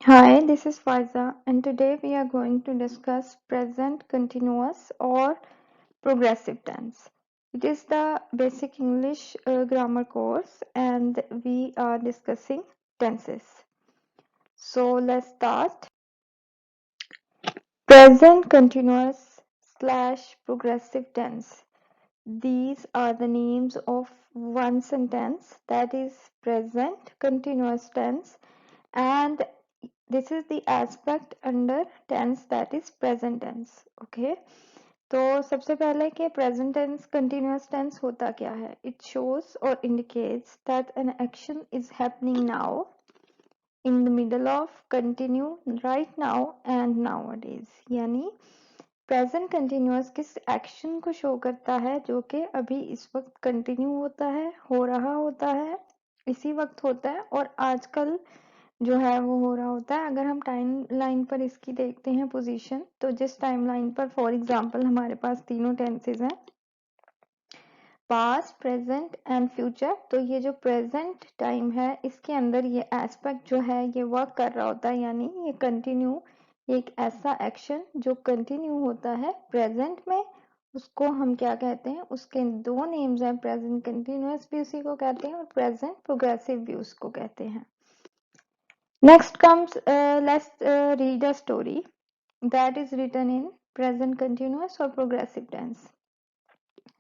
Hi, this is Faiza, and today we are going to discuss present continuous or progressive tense. It is the basic English grammar course, and we are discussing tenses. So let's start. Present continuous slash progressive tense. These are the names of one sentence that is present continuous tense, and this is the aspect under tense that is present tense. Okay, तो सबसे पहले कि present tense continuous tense होता क्या है? It shows or indicates that an action is happening now, in the middle of, continue, right now and nowadays. यानी present continuous किस action को शो करता है जो कि अभी इस वक्त कंटिन्यू होता है, हो रहा होता है, इसी वक्त होता है और आजकल जो है वो हो रहा होता है। अगर हम टाइम लाइन पर इसकी देखते हैं पोजीशन, तो जिस टाइम लाइन पर फॉर एग्जांपल हमारे पास तीनों टेंसेज हैं, पास्ट, प्रेजेंट एंड फ्यूचर, तो ये जो प्रेजेंट टाइम है इसके अंदर ये एस्पेक्ट जो है ये वर्क कर रहा होता है, यानी ये कंटिन्यू, एक ऐसा एक्शन जो कंटिन्यू होता है प्रेजेंट में, उसको हम क्या कहते हैं? उसके दो नेम्स हैं, प्रेजेंट कंटिन्यूअस भी उसी को कहते हैं और प्रेजेंट प्रोग्रेसिव भी उसको कहते हैं। Next comes, let's read a story that is written in present continuous or progressive tense.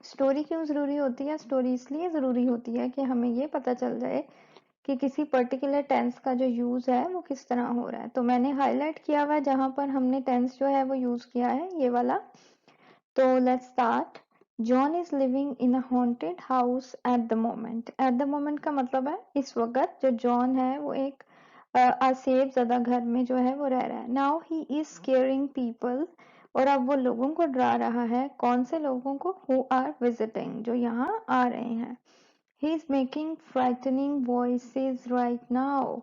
Story क्यों जरूरी होती है? स्टोरी इसलिए जरूरी होती है कि हमें ये पता चल जाए कि किसी पर्टिकुलर टेंस का जो यूज है वो किस तरह हो रहा है। तो मैंने हाईलाइट किया हुआ है जहां पर हमने टेंस जो है वो यूज किया है, ये वाला। तो let's start. John is living in a haunted house at the moment. At the moment का मतलब है इस वक्त जो जॉन है वो एक असेफ ज़्यादा घर में जो है वो रह रहा है। Now he is squaring people, और अब वो लोगों को डरा रहा है। कौन से लोगों को? हु आर विजिटिंग, जो यहाँ आ रहे हैं। He is making frightening voices right now,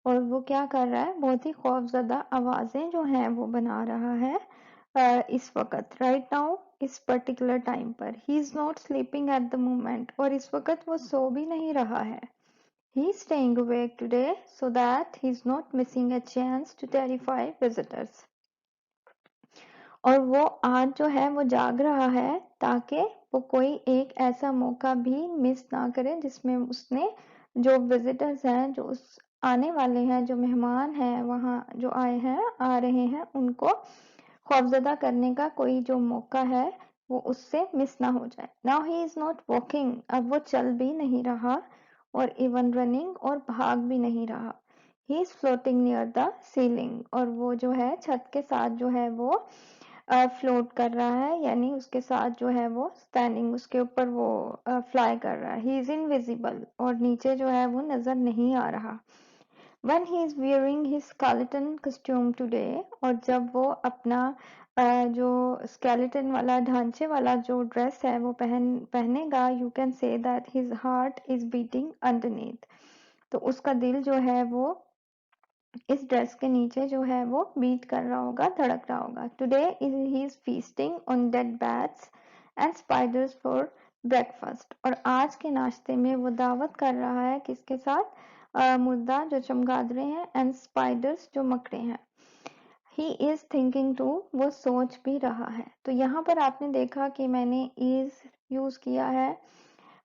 और वो क्या कर रहा है? बहुत ही खौफजदा आवाजें जो हैं वो बना रहा है इस वक्त, राइट नाउ, इस पर्टिकुलर टाइम पर। He is not sleeping at the moment, और इस वक्त वो सो भी नहीं रहा है। He is staying awake today so that he is not missing a chance to terrify visitors. और वो आज जो है वो जाग रहा है ताकि वो कोई एक ऐसा मौका भी मिस ना करे जिसमें उसने जो विजिटर्स हैं, जो उस आने वाले हैं, जो मेहमान हैं वहाँ जो आए हैं, आ रहे हैं, उनको खौफजदा करने का कोई जो मौका है वो उससे मिस ना हो जाए। Now he is not walking, अब वो चल भी नहीं रहा, और इवन रनिंग, और भाग भी नहीं रहा। He is floating near the ceiling, और वो जो है छत के साथ जो है वो फ्लोट कर रहा है, यानी उसके साथ जो है वो स्टैंडिंग, उसके ऊपर वो फ्लाई कर रहा है। ही इज इनविजिबल, और नीचे जो है वो नजर नहीं आ रहा। When he is wearing his skeleton costume today, और जब वो अपना जो skeleton वाला ढांचे वाला जो ड्रेस है वो पहनेगा, you can say that his heart is beating underneath, तो उसका दिल जो है वो इस ड्रेस के नीचे जो है वो बीट कर रहा होगा, धड़क रहा होगा। Today he is feasting on dead bats and spiders for breakfast, और आज के नाश्ते में वो दावत कर रहा है किसके साथ? मुर्दा जो चमगादड़े हैं, एंड स्पाइडर्स जो मकड़े हैं। ही इज थिंकिंग टू, वो सोच भी रहा है। तो यहाँ पर आपने देखा कि मैंने इज यूज किया है,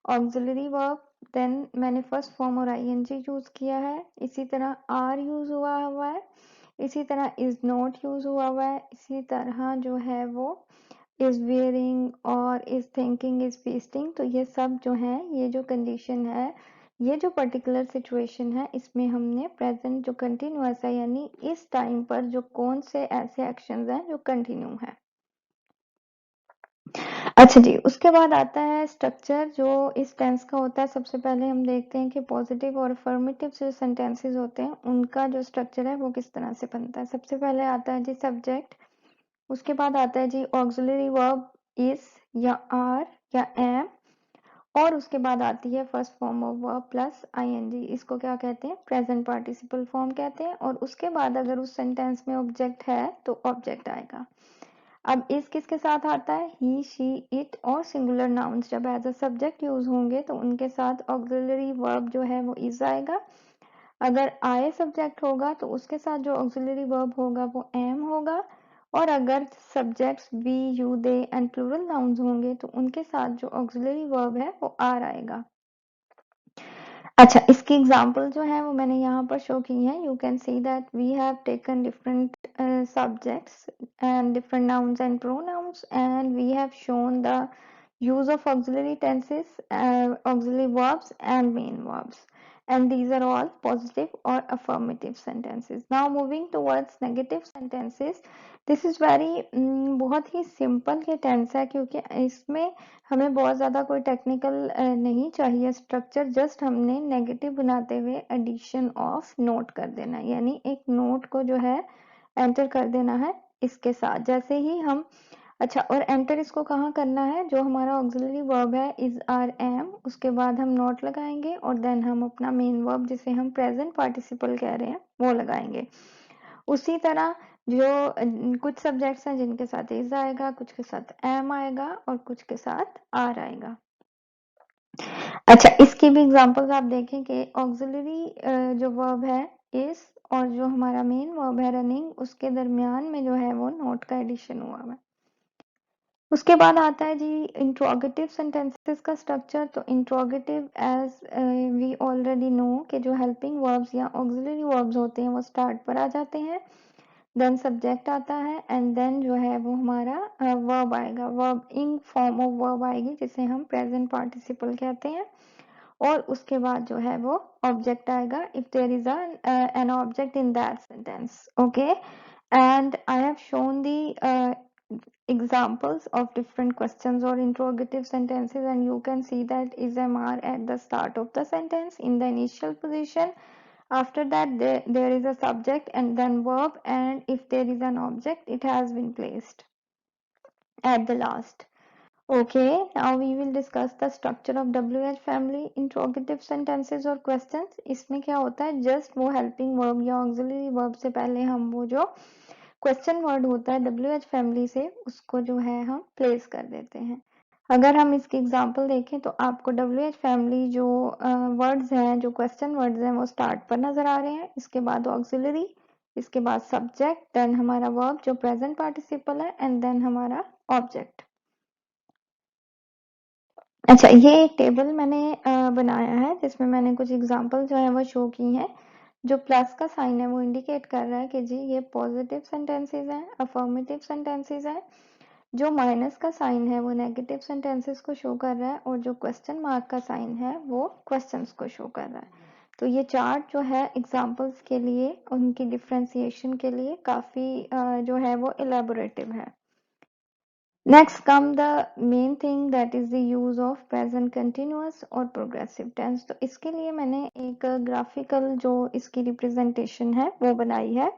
ऑक्सिलरी वर्ब, देन मैंने फर्स्ट फॉर्म और आईएनजी यूज किया है, इसी तरह आर यूज हुआ है, इसी तरह इज नॉट यूज हुआ है, इसी तरह जो है वो इज वेयरिंग और इज थिंकिंग, इज फीस्टिंग। तो ये सब जो है, ये जो कंडीशन है, ये जो पर्टिकुलर सिचुएशन है, इसमें हमने प्रेजेंट जो कंटिन्यूअस है, यानी इस टाइम पर जो कौन से ऐसे एक्शंस हैं जो कंटिन्यू है। अच्छा जी, उसके बाद आता है स्ट्रक्चर जो इस टेंस का होता है। सबसे पहले हम देखते हैं कि पॉजिटिव और अफर्मेटिव जो सेंटेंसेस होते हैं उनका जो स्ट्रक्चर है वो किस तरह से बनता है। सबसे पहले आता है जी सब्जेक्ट, उसके बाद आता है जी ऑक्सिलरी वर्ब इज या आर या एम, और उसके बाद आती है first form of verb plus ING, इसको क्या कहते हैं? प्रेजेंट पार्टिसिपल फॉर्म कहते हैं। और उसके बाद अगर उस सेंटेंस में ऑब्जेक्ट है तो ऑब्जेक्ट आएगा। अब इस किसके साथ आता है? ही, शी, इट, और सिंगुलर नाउन्स जब एज अ सब्जेक्ट यूज होंगे तो उनके साथ ऑक्सिलरी वर्ब जो है वो इज आएगा। अगर I सब्जेक्ट होगा तो उसके साथ जो ऑक्सिलरी वर्ब होगा वो am होगा, और अगर subjects we, you, they and plural nouns होंगे तो उनके साथ जो ऑक्सिलरी वर्ब है वो are आएगा। अच्छा, इसकी एग्जाम्पल जो है वो मैंने यहाँ पर शो की है। You can see that we have taken different subjects and different nouns and pronouns and we have shown the use of auxiliary tenses, auxiliary verbs and main verbs, and these are all positive or affirmative sentences. Now moving towards negative sentences, this is very बहुत ही simple के tense है, क्योंकि इसमें हमें बहुत ज़्यादा कोई technical नहीं चाहिए स्ट्रक्चर, जस्ट हमने नेगेटिव बनाते हुए एडिशन ऑफ नोट कर देना है, यानी एक नोट को जो है एंटर कर देना है इसके साथ। जैसे ही हम अच्छा, और एंटर इसको कहाँ करना है, जो हमारा ऑक्सिलरी वर्ब है इज आर एम, उसके बाद हम नोट लगाएंगे और देन हम अपना मेन वर्ब जिसे हम प्रेजेंट पार्टिसिपल कह रहे हैं वो लगाएंगे। उसी तरह जो कुछ सब्जेक्ट्स हैं जिनके साथ इज आएगा, कुछ के साथ एम आएगा और कुछ के साथ आर आएगा। अच्छा, इसकी भी एग्जांपल्स आप देखें कि ऑक्सिलरी जो वर्ब है इज और जो हमारा मेन वर्ब है रनिंग, उसके दरमियान में जो है वो नोट का एडिशन हुआ है। उसके बाद आता है जी इंट्रोगेटिव सेंटेंसेस का स्ट्रक्चर। तो interrogative as we already know कि जो हेल्पिंग वर्ब्स या ऑक्सिलरी वर्ब्स होते हैं वो स्टार्ट पर आ जाते हैं, देन सब्जेक्ट आता है एंड देन जो है वो हमारा वर्ब आएगा, verb in form of verb आएगी जिसे हम प्रेजेंट पार्टिसिपल कहते हैं, और उसके बाद जो है वो ऑब्जेक्ट आएगा if there is an object in that sentence. Okay, and I have shown the examples of different questions or interrogative sentences, and you can see that is MR at the start of the sentence in the initial position. After that there is a subject and then verb, and if there is an object it has been placed at the last. Okay, now we will discuss the structure of WH family interrogative sentences or questions. इसमें क्या होता है, just वो helping verb या auxiliary verb से पहले हम वो जो क्वेश्चन वर्ड होता है WH फैमिली से उसको जो है हम प्लेस कर देते हैं। अगर हम इसकी एग्जांपल देखें तो आपको WH फैमिली जो वर्ड्स हैं, जो क्वेश्चन वर्ड्स हैं वो स्टार्ट पर नजर आ रहे हैं, इसके बाद ऑक्सिलरी, इसके बाद सब्जेक्ट, देन हमारा वर्ब जो प्रेजेंट पार्टिसिपल है एंड देन हमारा ऑब्जेक्ट। अच्छा, ये एक टेबल मैंने बनाया है जिसमें मैंने कुछ एग्जांपल जो है वो शो की हैं। जो प्लस का साइन है वो इंडिकेट कर रहा है कि जी ये पॉजिटिव सेंटेंसेस हैं, अफर्मेटिव सेंटेंसेस हैं। जो माइनस का साइन है वो नेगेटिव सेंटेंसेस को शो कर रहा है, और जो क्वेश्चन मार्क का साइन है वो क्वेश्चंस को शो कर रहा है। तो ये चार्ट जो है एग्जांपल्स के लिए, उनकी डिफरेंशिएशन के लिए काफी जो है वो इलेबोरेटिव है। Next come the main thing, that is the use of present continuous और progressive tense। तो इसके लिए मैंने एक ग्राफिकल जो इसकी रिप्रेजेंटेशन है वो बनाई है।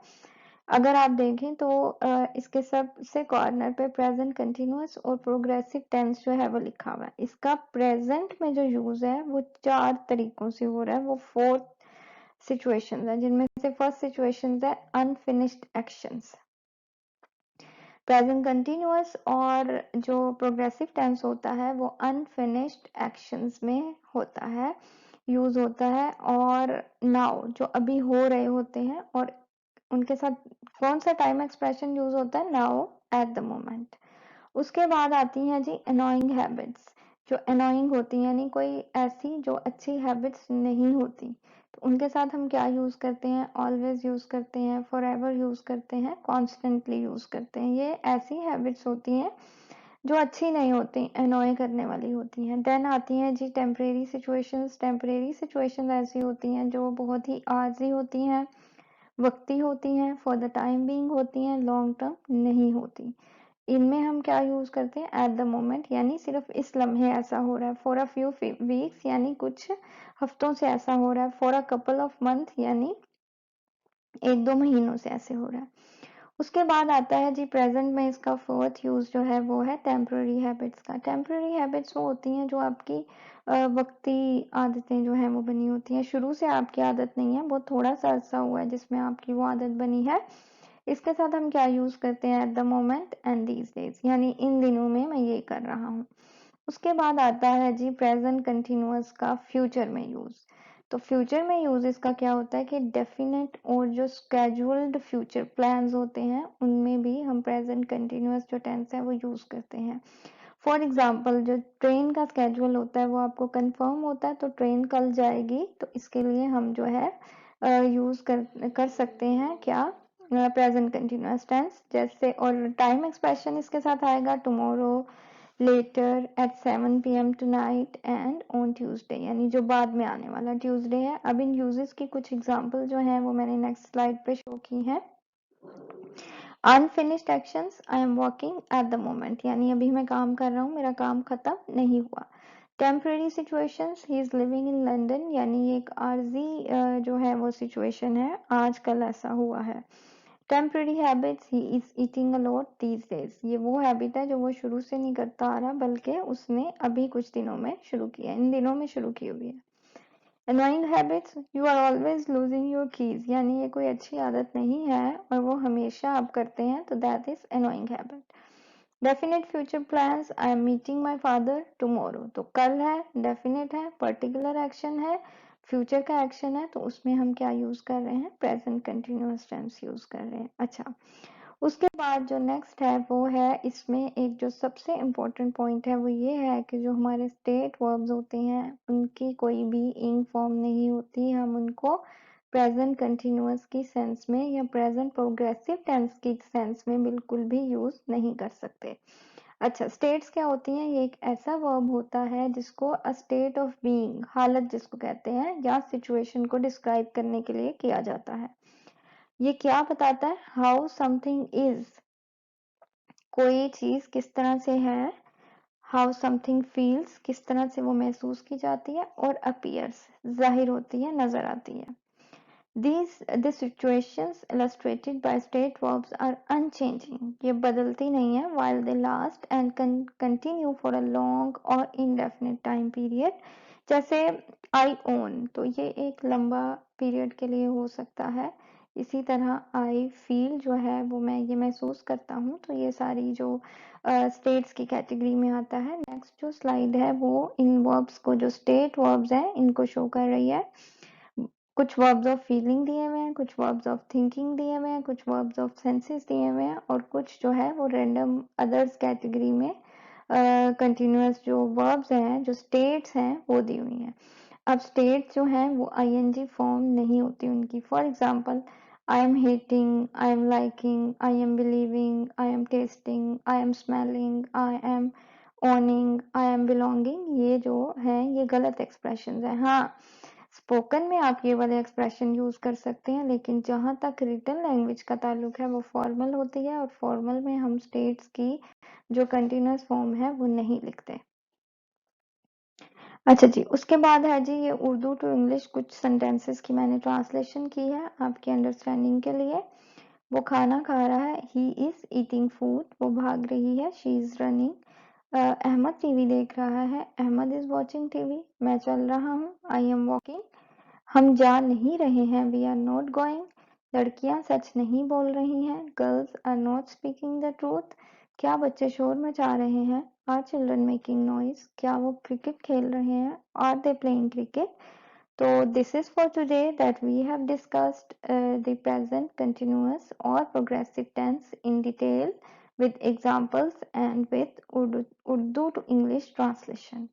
अगर आप देखें तो इसके सबसे कॉर्नर पे प्रेजेंट कंटिन्यूअस और प्रोग्रेसिव टेंस जो है वो लिखा हुआ है। इसका प्रेजेंट में जो यूज है वो 4 तरीकों से हो रहा है, वो 4 सिचुएशंस है, जिनमें से फर्स्ट सिचुएशन है अनफिनिश्ड एक्शंस। प्रेजेंट कंटिन्यूअस और जो प्रोग्रेसिव टेंस होता है वो अनफिनिश्ड एक्शंस में होता है, यूज होता है, और नाउ जो अभी हो रहे होते हैं, और उनके साथ कौन सा टाइम एक्सप्रेशन यूज होता है, नाउ, एट द मोमेंट। उसके बाद आती हैं जी अनोइंग हैबिट्स। जो अनोइंग होती हैं यानी कोई ऐसी जो अच्छी हैबिट्स नहीं होती, तो उनके साथ हम क्या यूज करते हैं, ऑलवेज यूज करते हैं, फॉरएवर यूज करते हैं, कॉन्स्टेंटली यूज करते हैं। ये ऐसी हैबिट्स होती हैं जो अच्छी नहीं होती, अनोय करने वाली होती हैं। देन आती हैं जी टेम्परेरी सिचुएशंस। टेम्परेरी सिचुएशंस ऐसी होती हैं जो बहुत ही आर्जी होती हैं, वक्ती होती हैं, फॉर द टाइम बीइंग होती हैं, लॉन्ग टर्म नहीं होती। इनमें हम क्या यूज करते हैं, एट द मोमेंट, यानी सिर्फ इस लम्हे ऐसा हो रहा है, फॉर अ फ्यू वीक्स यानी कुछ हफ्तों से ऐसा हो रहा है, for a couple of month यानी 1-2 महीनों से ऐसे हो रहा है। उसके बाद आता है जी प्रेजेंट में इसका फोर्थ यूज जो है वो है टेम्पररी हैबिट्स का। टेम्पररी हैबिट्स वो होती हैं जो आपकी वक्ती आदतें जो है वो बनी होती हैं, शुरू से आपकी आदत नहीं है, वो थोड़ा सा अरसा हुआ है जिसमें आपकी वो आदत बनी है। इसके साथ हम क्या यूज करते हैं, at the moment and these days, यानी इन दिनों में मैं ये कर रहा हूँ। उसके बाद आता है जी प्रेजेंट कंटिन्यूअस का फ्यूचर में यूज। तो फ्यूचर में यूज इसका क्या होता है कि डेफिनेट और जो स्केड्यूल्ड फ्यूचर प्लान्स होते हैं उनमें भी हम प्रेजेंट कंटिन्यूअस जो टेंस है वो यूज करते हैं। फॉर एग्जाम्पल जो ट्रेन का स्केड्यूल होता है वो आपको कंफर्म होता है तो ट्रेन कल जाएगी, तो इसके लिए हम जो है यूज कर सकते हैं क्या, प्रेजेंट कंटिन्यूअस टेंस जैसे। और टाइम एक्सप्रेशन इसके साथ आएगा tomorrow, later, at 7 PM tonight and on Tuesday, यानी जो बाद में आने वाला ट्यूसडे है। अब इन यूजेस की कुछ एग्जांपल जो हैं वो मैंने नेक्स्ट स्लाइड पे शो की हैं। Unfinished actions, I am working at the moment, यानी अभी मैं काम कर रहा हूँ, मेरा काम खत्म नहीं हुआ। Temporary situations, he is living in London, यानी एक आर्जी जो है वो सिचुएशन है, आजकल ऐसा हुआ है। Temporary habits, he is eating a lot these days, ये वो हैबिट है जो वो शुरू से नहीं करता आ रहा बल्कि उसने अभी कुछ दिनों में शुरू किया, इन दिनों में शुरू की हुई है। Annoying habits, you are always losing your keys, यानी ये कोई अच्छी आदत नहीं है और वो हमेशा आप करते हैं, तो that is annoying habit. Definite future plans, I am meeting my father tomorrow, तो कल है, definite है, particular action है, future का action है, तो उसमें हम क्या यूज कर रहे हैं, present continuous tense यूज कर रहे हैं। अच्छा, उसके बाद जो नेक्स्ट है वो है, इसमें एक जो सबसे इम्पोर्टेंट पॉइंट है वो ये है कि जो हमारे स्टेट वर्ब्स होते हैं उनकी कोई भी इंग फॉर्म नहीं होती, हम उनको प्रेजेंट कंटिन्यूअस की सेंस में या प्रेजेंट प्रोग्रेसिव टेंस की सेंस में बिल्कुल भी यूज नहीं कर सकते। अच्छा, स्टेट्स क्या होती हैं, ये एक ऐसा वर्ब होता है जिसको अ स्टेट ऑफ बीइंग, हालत जिसको कहते हैं, या सिचुएशन को डिस्क्राइब करने के लिए किया जाता है। ये क्या बताता है, हाउ समथिंग इज, कोई चीज किस तरह से है, हाउ समथिंग फील्स, किस तरह से वो महसूस की जाती है, और अपीयर्स, जाहिर होती है, नजर आती है। The situations illustrated by state verbs are unchanging, ये बदलती नहीं है, while they last and continue for a long or indefinite time period, जैसे I own, तो ये एक लंबा पीरियड के लिए हो सकता है। इसी तरह I feel जो है वो मैं ये महसूस करता हूँ, तो ये सारी जो स्टेट्स की कैटेगरी में आता है। नेक्स्ट जो स्लाइड है वो इन वर्ब्स को, जो स्टेट वर्ब्स हैं इनको शो कर रही है। कुछ वर्ब्स ऑफ फीलिंग दिए हुए हैं, कुछ वर्ब्स ऑफ थिंकिंग दिए हुए हैं, कुछ वर्ब्स ऑफ सेंसेस दिए हुए हैं, और कुछ जो है वो रैंडम अदर्स कैटेगरी में कंटिन्यूअस जो वर्ब्स हैं, जो स्टेट्स हैं, वो दी हुई हैं। अब स्टेट्स जो हैं वो आईएनजी फॉर्म नहीं होती उनकी। For example, I am hating, I am liking, I am believing, I am testing, I am smelling, I am owning, I am belonging, ये जो है ये गलत एक्सप्रेशन है। हाँ, स्पोकन में आप ये वाले एक्सप्रेशन यूज कर सकते हैं, लेकिन जहां तक रिटन लैंग्वेज का ताल्लुक है वो फॉर्मल होती है, और फॉर्मल में हम स्टेट्स की जो कंटिन्यूअस फॉर्म है वो नहीं लिखते। अच्छा जी, उसके बाद है जी ये उर्दू टू इंग्लिश कुछ सेंटेंसेस की मैंने ट्रांसलेशन की है आपकी अंडरस्टैंडिंग के लिए। वो खाना खा रहा है, ही इज ईटिंग फूड, वो भाग रही है, she is running. Ahmad TV देख रहा है, अहमद इज वॉचिंग टीवी, मैं चल रहा हूँ, आई एम वॉकिंग। हम जा नहीं रहे हैं, वी आर नॉट गोइंग। लड़कियां सच नहीं बोल रही हैं, girls are not speaking the truth. क्या बच्चे शोर मचा रहे हैं, आर चिल्ड्रन मेकिंग नॉइज, क्या वो क्रिकेट खेल रहे हैं, आर दे प्लेइंग क्रिकेट। तो this is for today that we have discussed the present continuous और progressive tense in detail with examples and with Urdu to English translation.